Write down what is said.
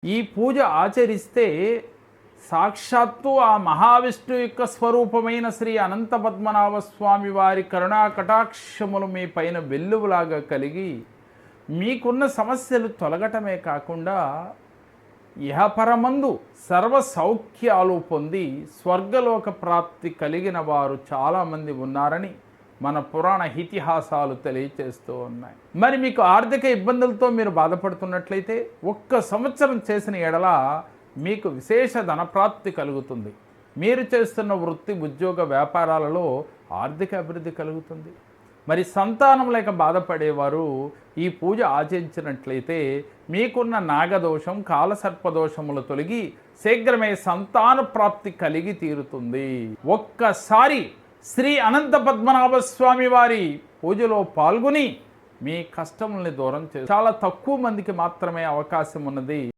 ఈ పూజ ఆచరిస్తే సాక్షాత్తు ఆ మహావిష్ణు యొక్క స్వరూపమైన శ్రీ అనంత పద్మనాభ స్వామి వారి కరుణా కటాక్షములు మీ పైన వెల్లువలాగా కలిగి మీకున్న సమస్యలు తొలగటమే కాకుండా ఇహపరమందు సర్వ సౌఖ్యాలు పొంది స్వర్గలోక ప్రాప్తి కలిగిన వారు చాలామంది ఉన్నారని మన పురాణ ఇతిహాసాలు తెలియచేస్తూ ఉన్నాయి. మరి మీకు ఆర్థిక ఇబ్బందులతో మీరు బాధపడుతున్నట్లయితే ఒక్క సంవత్సరం చేసిన ఎడల మీకు విశేష ధనప్రాప్తి కలుగుతుంది. మీరు చేస్తున్న వృత్తి ఉద్యోగ వ్యాపారాలలో ఆర్థిక అభివృద్ధి కలుగుతుంది. మరి సంతానం లేక బాధపడేవారు ఈ పూజ ఆచరించినట్లయితే మీకున్న నాగదోషం కాలసర్పదోషములు తొలగి శీఘ్రమే సంతాన ప్రాప్తి కలిగి తీరుతుంది. ఒక్కసారి శ్రీ అనంత పద్మనాభ స్వామి వారి పూజలో పాల్గొని మీ కష్టముల్ని దూరం చాలా తక్కువ మందికి మాత్రమే అవకాశం ఉన్నది.